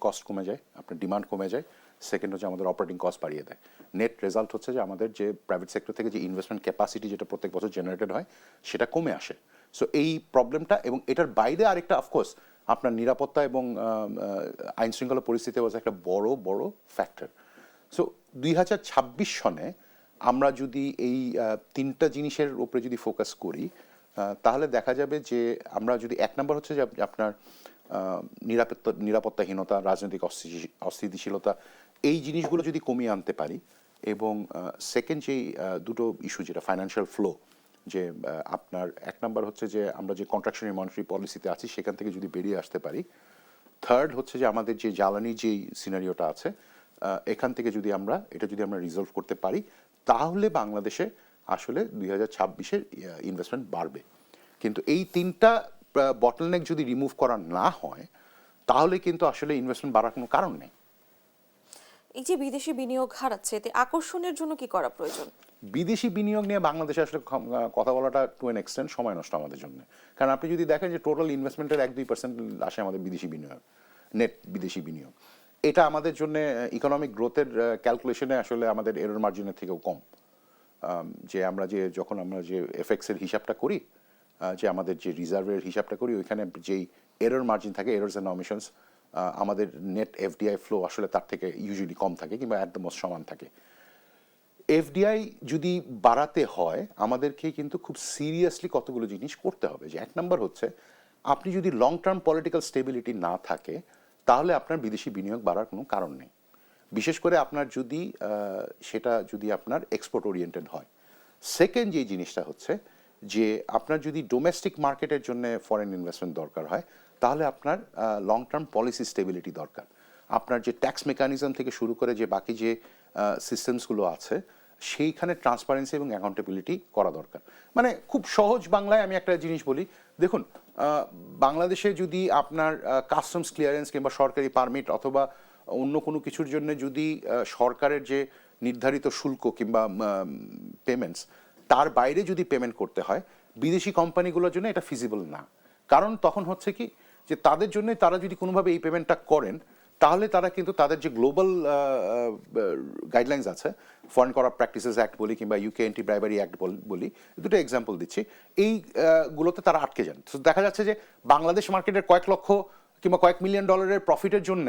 Speaker 2: কস্ট কমে যায়, আপনার ডিমান্ড কমে যায়। সেকেন্ড হচ্ছে আমাদের অপারেটিং কস্ট বাড়িয়ে দেয়। নেট রেজাল্ট হচ্ছে যে আমাদের যে প্রাইভেট সেক্টর থেকে যে ইনভেস্টমেন্ট ক্যাপাসিটি যেটা প্রত্যেক বছর জেনারেটেড হয়, সেটা কমে আসে। সো এই প্রবলেমটা, এবং এটার বাইরে আরেকটা অফকোর্স আপনার নিরাপত্তা এবং আইন শৃঙ্খলা পরিস্থিতি হচ্ছে একটা বড় বড় ফ্যাক্টর। সো 2026 সনে আমরা যদি এই 3টা জিনিসের উপরে যদি ফোকাস করি, তাহলে দেখা যাবে যে আমরা যদি, এক নম্বর হচ্ছে যে আপনার নিরাপত্তাহীনতা, রাজনৈতিক অস্থিতিশীলতা, এই জিনিসগুলো যদি কমিয়ে আনতে পারি, এবং সেকেন্ড যেই দুটো ইস্যু যেটা ফাইন্যান্সিয়াল ফ্লো, যে আপনার এক নম্বর হচ্ছে যে আমরা যে কন্ট্রাকশনারি মনিটারি পলিসিতে আছি সেখান থেকে যদি বেরিয়ে আসতে পারি, থার্ড হচ্ছে যে আমাদের যে জ্বালানি যেই সিনারিওটা আছে, এখান থেকে যদি আমরা রিজলভ করতে পারি, তাহলে বাংলাদেশে আসলে 2026-এর ইনভেস্টমেন্ট বাড়বে। কিন্তু এই 3টা বটলনেক যদি রিমুভ করা না হয়, তাহলে কিন্তু আসলে ইনভেস্টমেন্ট বাড়ার কোনো কারণ নেই।
Speaker 1: এই যে বিদেশি বিনিয়োগ হারাচ্ছে, এতে আকর্ষণের জন্য কি করা প্রয়োজন?
Speaker 2: বিদেশি বিনিয়োগ নিয়ে বাংলাদেশে আসলে কথা বলাটা টু এন এক্সটেন্ট সময় নষ্ট আমাদের জন্য। কারণ আপনি যদি দেখেন যে টোটাল ইনভেস্টমেন্টের 1-2% আসে আমাদের বিদেশি বিনিয়োগ, নেট বিদেশি বিনিয়োগ। এটা আমাদের জন্য ইকোনমিক গ্রোথের ক্যালকুলেশনে আসলে আমাদের এরর মার্জিনের থেকেও কম। যে যখন আমরা যে এফএক্স এর হিসাবটা করি, যে আমাদের যে রিজার্ভের হিসাবটা করি, ওইখানে যেই এরর মার্জিন থাকে, এরর্স এন্ড অমিশনস, আমাদের নেট এফডিআই ফ্লো আসলে তার থেকে ইউজুয়ালি কম থাকে, কিংবা অ্যাট দ্য মোস্ট সমান থাকে। এফডিআই যদি বাড়াতে হয় আমাদেরকে কিন্তু খুব সিরিয়াসলি কতগুলো জিনিস করতে হবে। যে এক নম্বর হচ্ছে, আপনি যদি লং টার্ম পলিটিক্যাল স্টেবিলিটি না থাকে তাহলে আপনার বিদেশি বিনিয়োগ বাড়ার কোনো কারণ নেই। বিশেষ করে আপনার যদি সেটা যদি আপনার এক্সপোর্ট ওরিয়েন্টেড হয়। সেকেন্ড যে জিনিসটা হচ্ছে যে আপনার যদি ডোমেস্টিক মার্কেটের জন্য ফরেন ইনভেস্টমেন্ট দরকার হয় তাহলে আপনার লং টার্ম পলিসি স্টেবিলিটি দরকার। আপনার যে ট্যাক্স মেকানিজম থেকে শুরু করে যে বাকি যে সিস্টেমসগুলো আছে সেইখানে ট্রান্সপারেন্সি এবং অ্যাকাউন্টেবিলিটি করা দরকার। মানে খুব সহজ বাংলায় আমি একটা জিনিস বলি, দেখুন বাংলাদেশে যদি আপনার কাস্টমস ক্লিয়ারেন্স কিংবা সরকারি পারমিট অথবা অন্য কোনো কিছুর জন্য যদি সরকারের যে নির্ধারিত শুল্ক কিংবা পেমেন্টস তার বাইরে যদি পেমেন্ট করতে হয় বিদেশি কোম্পানিগুলোর জন্য এটা ফিজিবল না। কারণ তখন হচ্ছে কি যে তাদের জন্য তারা যদি কোনোভাবে এই পেমেন্টটা করেন তাহলে তারা কিন্তু তাদের যে গ্লোবাল গাইডলাইন্স আছে, ফরেন করাপ্ট প্র্যাকটিসেস অ্যাক্ট বলি কিংবা ইউকে অ্যান্টি ব্রাইবারি অ্যাক্ট বলি, দুটো এক্সাম্পল দিচ্ছি, এইগুলোতে তারা আটকে যান। তো দেখা যাচ্ছে যে বাংলাদেশ মার্কেটের কয়েক লক্ষ কিংবা কয়েক মিলিয়ন ডলারের প্রফিটের জন্য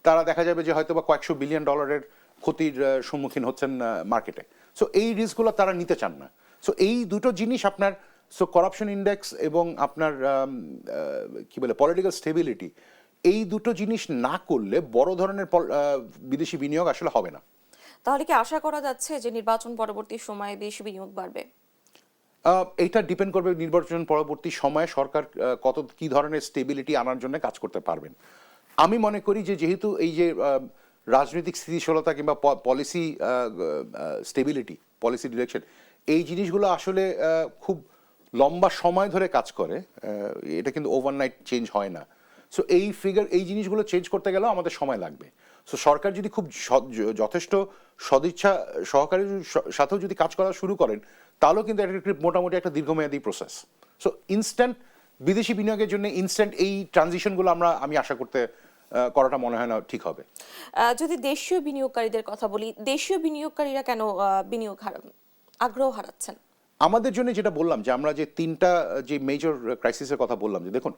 Speaker 2: তারা দেখা যাবে যে হয়তো বা কয়েকশো বিলিয়ন ডলারের ক্ষতির সম্মুখীন হচ্ছেন মার্কেটে। সো এই রিস্কগুলো তারা নিতে চান না। সো এই দুটো জিনিস আপনার, সো করাপশন ইন্ডেক্স এবং আপনার কি বলে পলিটিক্যাল স্টেবিলিটি, এই দুটো জিনিস না করলে বড় ধরনের বিদেশি বিনিয়োগ আসলে হবে না।
Speaker 1: তাহলে কি আশা করা যাচ্ছে যে নির্বাচন পরবর্তী সময়ে বেশি বিনিয়োগ বাড়বে?
Speaker 2: এইটা ডিপেন্ড করবে নির্বাচন পরবর্তী সময়ে সরকার কত কি ধরনের স্টেবিলিটি আনার জন্য কাজ করতে পারবেন। আমি মনে করি যে যেহেতু এই যে রাজনৈতিক স্থিতিশীলতা কিংবা পলিসি স্টেবিলিটি, পলিসি ডিরেকশন, এই জিনিসগুলো আসলে খুব লম্বা সময় ধরে কাজ করে, এটা কিন্তু ওভারনাইট চেঞ্জ হয় না। সো এই জিনিসগুলো চেঞ্জ করতে গেলেও আমাদের সময় লাগবে। সো সরকার যদি খুব যথেষ্ট সদিচ্ছা সহকারী সাথেও যদি কাজ করা শুরু করেন তাহলেও কিন্তু এটা মোটামুটি একটা দীর্ঘমেয়াদী প্রসেস। সো ইনস্ট্যান্ট বিদেশি বিনিয়োগের জন্য ইনস্ট্যান্ট এই ট্রানজিশনগুলো আমি আশা করতে করাটা মনে হয় না ঠিক হবে।
Speaker 1: যদি দেশীয় বিনিয়োগকারীদের কথা বলি, দেশীয় বিনিয়োগকারীরা কেন আগ্রহ হারাচ্ছেন?
Speaker 2: আমাদের জন্য যেটা বললাম যে আমরা যে তিনটা যে মেজর ক্রাইসিসের কথা বললাম, যে দেখুন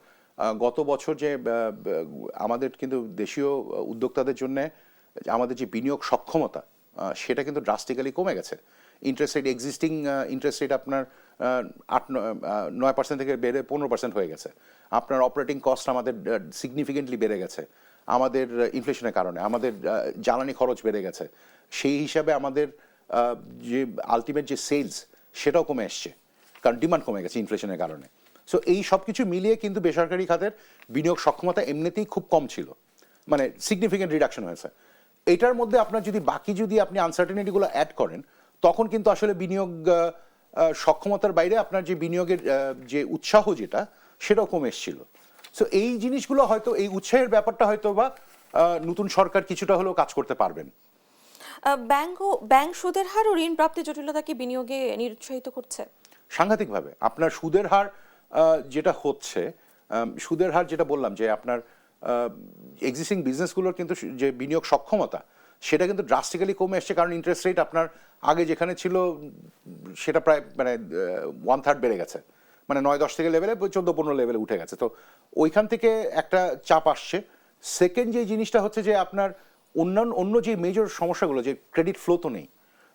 Speaker 2: গত বছর যে আমাদের কিন্তু দেশীয় উদ্যোক্তাদের জন্য আমাদের যে বিনিয়োগ সক্ষমতা সেটা কিন্তু ড্রাস্টিক্যালি কমে গেছে। Interest rate, existing interest rate আপনার 9% থেকে বেড়ে 15% হয়ে গেছে। আপনার অপারেটিং কস্ট আমাদের সিগনিফিকেন্টলি বেড়ে গেছে আমাদের ইনফ্লেশনের কারণে। আমাদের জ্বালানি খরচ বেড়ে গেছে, সেই হিসাবে আমাদের যে আলটিমেট যে সেলস সেটাও কমে এসছে, কারণ ডিমান্ড কমে গেছে ইনফ্লেশনের কারণে। সো এই সব কিছু মিলিয়ে কিন্তু বেসরকারি খাতের বিনিয়োগ সক্ষমতা এমনিতেই খুব কম ছিল, মানে সিগনিফিকেন্ট রিডাকশন হয়েছে। এটার মধ্যে আপনার যদি বাকি যদি আপনি আনসার্টেনিটিগুলো অ্যাড করেন তখন কিন্তু আসলে বিনিয়োগ সক্ষমতার বাইরে আপনার যে বিনিয়োগের যে উৎসাহ যেটা সেটাও কমে এসেছিল। সো এই জিনিসগুলো হয়তো, এই উৎসাহের ব্যাপারটা হয়তো বা নতুন সরকার কিছুটা হলেও কাজ করতে পারবেন।
Speaker 1: ব্যাংক সুদের হার ও ঋণ প্রাপ্তি জটিলতা কি বিনিয়োগে নিরুৎসাহিত করছে?
Speaker 2: সাংঘাতিকভাবে। আপনার সুদের হার যেটা হচ্ছে, সুদের হার যেটা বললাম যে আপনার এক্সিস্টিং বিজনেসগুলোর কিন্তু যে বিনিয়োগ সক্ষমতা সেটা কিন্তু ড্রাস্টিক্যালি কমে এসছে, কারণ ইন্টারেস্ট রেট আপনার আগে যেখানে ছিল সেটা প্রায় মানে 1/3 বেড়ে গেছে, মানে 9-10 থেকে লেভেলে 14-15 লেভেলে উঠে গেছে। তো ওইখান থেকে একটা চাপ আসছে। সেকেন্ড যে জিনিসটা হচ্ছে যে আপনার অন্য যে মেজর সমস্যাগুলো, যে ক্রেডিট ফ্লো তো নেই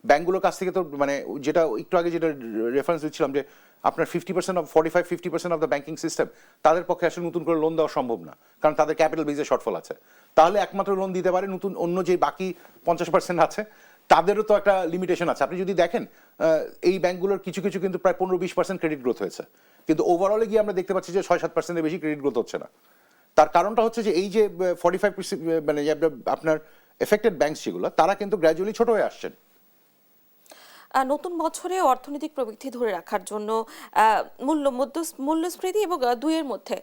Speaker 2: ব্যাঙ্কগুলোর কাছ থেকে, তো মানে যেটা একটু আগে যেটা রেফারেন্স দিচ্ছিলাম যে আপনার 50% অফ দ্য ব্যাঙ্কিং সিস্টেম, তাদের পক্ষে আসলে নতুন করে লোন দেওয়া সম্ভব না, কারণ তাদের ক্যাপিটাল বেজে শর্টফল আছে। তাহলে একমাত্র লোন দিতে পারে নতুন, অন্য যে বাকি 50% আছে তাদেরও তো একটা লিমিটেশন আছে। আপনি যদি দেখেন এই ব্যাঙ্কগুলোর কিছু কিছু কিন্তু প্রায় 15-20% ক্রেডিট গ্রোথ হয়েছে, কিন্তু ওভারঅলে গিয়ে আমরা দেখতে পাচ্ছি যে 6-7%-এর বেশি ক্রেডিট গ্রোথ হচ্ছে না। তার কারণটা হচ্ছে যে এই যে 45% মানে আপনার এফেক্টেড ব্যাঙ্কস যেগুলো, তারা কিন্তু গ্র্যাজুয়ালি ছোট হয়ে আসছেন।
Speaker 1: নতুন বছরে অর্থনৈতিক প্রবৃদ্ধি ধরে রাখার জন্য মূল্যস্ফীতি এবং দুইয়ের মধ্যে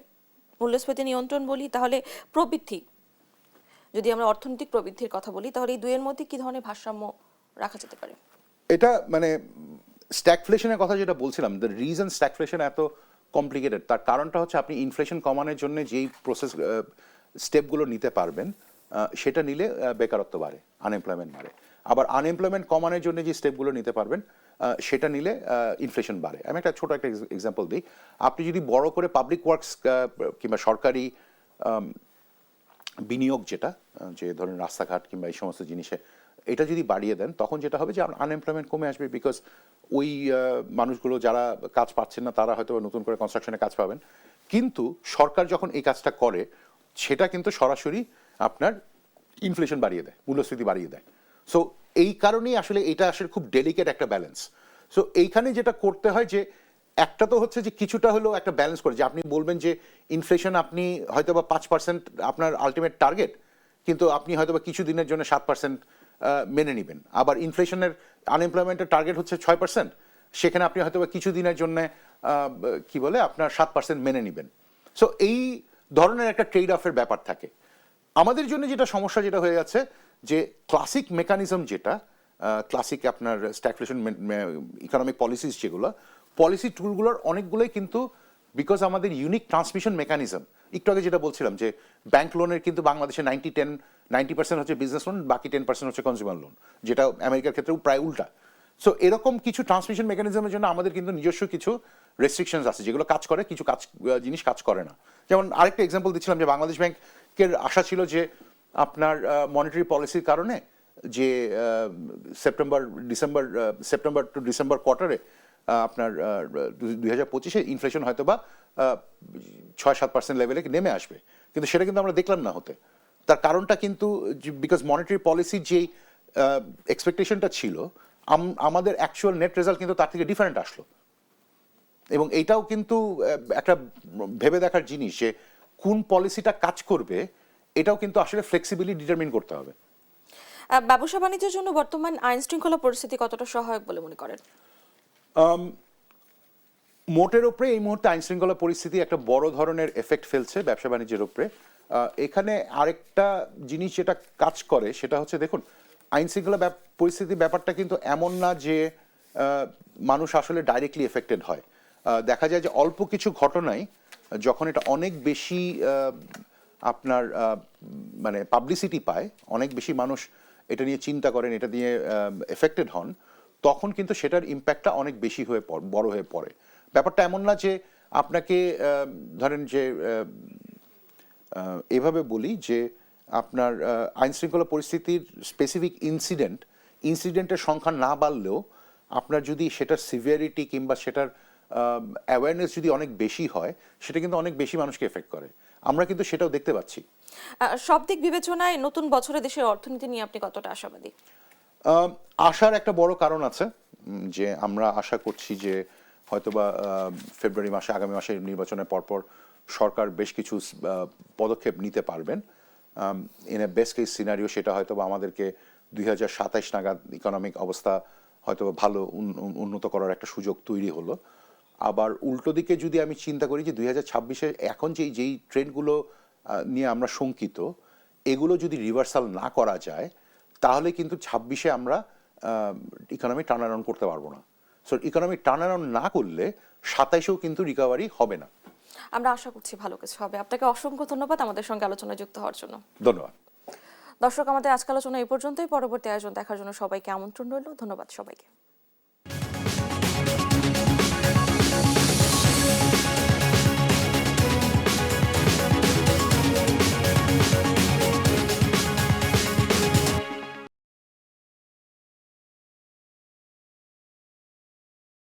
Speaker 1: মূল্যস্ফীতি নিয়ন্ত্রণ বলি, তাহলে প্রবৃদ্ধি, যদি আমরা অর্থনৈতিক প্রবৃদ্ধির কথা বলি, তাহলে এই দুইয়ের মধ্যে কি ধরনের ভারসাম্য রাখা যেতে পারে?
Speaker 2: এটা মানে স্ট্যাগফ্লেশনের কথা যেটা বলছিলাম, দ্য রিজন স্ট্যাগফ্লেশন এত কমপ্লিকেটেড, তার কারণটা হচ্ছে আপনি ইনফ্লেশন কমানোর জন্য যেই প্রসেস স্টেপগুলো নিতে পারবেন সেটা নিলে বেকারত্ব বাড়ে, আনএমপ্লয়মেন্ট বাড়ে। আবার আনএমপ্লয়মেন্ট কমানোর জন্য যে স্টেপগুলো নিতে পারবেন সেটা নিলে ইনফ্লেশন বাড়ে। আমি একটা ছোট একটা এক্সাম্পল দিই। আপনি যদি বড় করে পাবলিক ওয়ার্কস কিংবা সরকারি বিনিয়োগ যেটা যে ধরেন রাস্তাঘাট কিংবা এই সমস্ত জিনিসে এটা যদি বাড়িয়ে দেন তখন যেটা হবে যে আনএমপ্লয়মেন্ট কমে আসবে, বিকজ ওই মানুষগুলো যারা কাজ পাচ্ছেন না তারা হয়তো নতুন করে কনস্ট্রাকশনে কাজ পাবেন। কিন্তু সরকার যখন এই কাজটা করে সেটা কিন্তু সরাসরি আপনার ইনফ্লেশন বাড়িয়ে দেয়, মূল্যস্ফীতি বাড়িয়ে দেয়। সো এই কারণেই আসলে এটা আসলে খুব ডেলিকেট একটা ব্যালেন্স। সো এইখানে যেটা করতে হয় যে একটা তো হচ্ছে যে কিছুটা হলেও একটা ব্যালেন্স করে, যে আপনি বলবেন যে ইনফ্লেশন আপনি হয়তো বা 5% আপনার আলটিমেট টার্গেট, কিন্তু আপনি হয়তো বা কিছু দিনের জন্য 7% মেনে নেবেন। আবার ইনফ্লেশনের আনএমপ্লয়মেন্টের টার্গেট হচ্ছে 6%, সেখানে আপনি হয়তো বা কিছু দিনের জন্য কি বলে আপনার 7% মেনে নেবেন। সো এই ধরনের একটা ট্রেড অফের ব্যাপার থাকে। আমাদের জন্য যেটা সমস্যা যেটা হয়ে যাচ্ছে যে ক্লাসিক মেকানিজম যেটা ক্লাসিক আপনার স্ট্যাগফ্লেশন ইকোনমিক পলিসিস যেগুলো পলিসি টুলগুলোর অনেকগুলোই কিন্তু বিকজ আমাদের ইউনিক ট্রান্সমিশন মেকানিজম, একটু আগে যেটা বলছিলাম যে ব্যাংক লোনের কিন্তু বাংলাদেশে 90% হচ্ছে বিজনেস লোন, বাকি 10% হচ্ছে কনজিউমার লোন, যেটা আমেরিকার ক্ষেত্রেও প্রায় উল্টা। সো এরকম কিছু ট্রান্সমিশন মেকানিজমের জন্য আমাদের কিন্তু নিজস্ব কিছু রেস্ট্রিকশনস আছে যেগুলো কাজ করে, কিছু জিনিস কাজ করে না। যেমন আরেকটা এক্সাম্পল দিচ্ছিলাম যে বাংলাদেশ ব্যাংকের আশা ছিল যে আপনার মনিটারি পলিসির কারণে যে সেপ্টেম্বর টু ডিসেম্বর কোয়ার্টারে আপনার 2025-এ ইনফ্লেশন হয়তো বা 6-7% লেভেলে নেমে আসবে, কিন্তু সেটা কিন্তু আমরা দেখলাম না হতে। তার কারণটা কিন্তু বিকজ মনিটারি পলিসির যেই এক্সপেকটেশনটা ছিল আমাদের অ্যাকচুয়াল নেট রেজাল্ট কিন্তু তার থেকে ডিফারেন্ট আসলো। এবং এইটাও কিন্তু একটা ভেবে দেখার জিনিস যে কোন পলিসিটা কাজ করবে, এটাও কিন্তু আসলে ফ্লেক্সিবিলি ডিটারমিন করতে হবে।
Speaker 1: ব্যবসা বাণিজ্যের জন্য বর্তমান আইন শৃঙ্খলা পরিস্থিতি কতটা সহায়ক বলে মনে করেন?
Speaker 2: মোটের ওপরে এই মুহূর্তে আইন শৃঙ্খলা পরিস্থিতি একটা বড় ধরনের এফেক্ট ফেলছে ব্যবসা বাণিজ্যের উপরে। এখানে আরেকটা জিনিস যেটা কাজ করে সেটা হচ্ছে দেখুন, আইন শৃঙ্খলা পরিস্থিতির ব্যাপারটা কিন্তু এমন না যে মানুষ আসলে ডাইরেক্টলি এফেক্টেড হয়। দেখা যায় যে অল্প কিছু ঘটনায় যখন এটা অনেক বেশি আপনার মানে পাবলিসিটি পায়, অনেক বেশি মানুষ এটা নিয়ে চিন্তা করেন, এটা নিয়ে এফেক্টেড হন, তখন কিন্তু সেটার ইম্প্যাক্টটা অনেক বেশি হয়ে বড় হয়ে পড়ে। ব্যাপারটা এমন না যে আপনাকে ধরেন যে এভাবে বলি যে আপনার আইন শৃঙ্খলা পরিস্থিতির স্পেসিফিক ইনসিডেন্টের সংখ্যা না বাড়লেও আপনার যদি সেটার সিভিয়ারিটি কিংবা সেটার অ্যাওয়ারনেস যদি অনেক বেশি হয়, সেটা কিন্তু অনেক বেশি মানুষকে এফেক্ট করে। আমরা কিন্তু সেটাও দেখতে পাচ্ছি।
Speaker 1: সব দিক বিবেচনায় নতুন বছরে দেশের অর্থনীতি নিয়ে আপনি কতটা আশাবাদী?
Speaker 2: আশার একটা বড় কারণ আছে যে আমরা আশা করছি যে হয়তোবা ফেব্রুয়ারি মাসে, আগামী মাসে নির্বাচনের পরপর সরকার বেশ কিছু পদক্ষেপ নিতে পারবেন। In a best case scenario সেটা হয়তোবা আমাদেরকে 2027 নাগাদ ইকোনমিক অবস্থা হয়তোবা ভালো উন্নত করার একটা সুযোগ তৈরি হলো। আবার উল্টো দিকে যদি আমি চিন্তা করি যে 2026-এ এখন যেই ট্রেন্ডগুলো নিয়ে আমরা শঙ্কিত, এগুলো যদি রিভার্সাল না করা যায় তাহলে কিন্তু 26-এ আমরা ইকোনমি টার্ন অ্যারাউন্ড করতে পারবো না। সো ইকোনমি টার্ন অ্যারাউন্ড না করলে 27-এও কিন্তু রিকভারি হবে না।
Speaker 1: আমরা আশা করছি ভালো কিছু হবে। আপনাকে অসংখ্য ধন্যবাদ আমাদের সঙ্গে আলোচনায় যুক্ত হওয়ার জন্য।
Speaker 2: ধন্যবাদ।
Speaker 1: দর্শক, আমাদের আজকের আলোচনা এই পর্যন্তই। পরবর্তী আয়োজন দেখার জন্য সবাইকে আমন্ত্রণ রইল। ধন্যবাদ সবাইকে।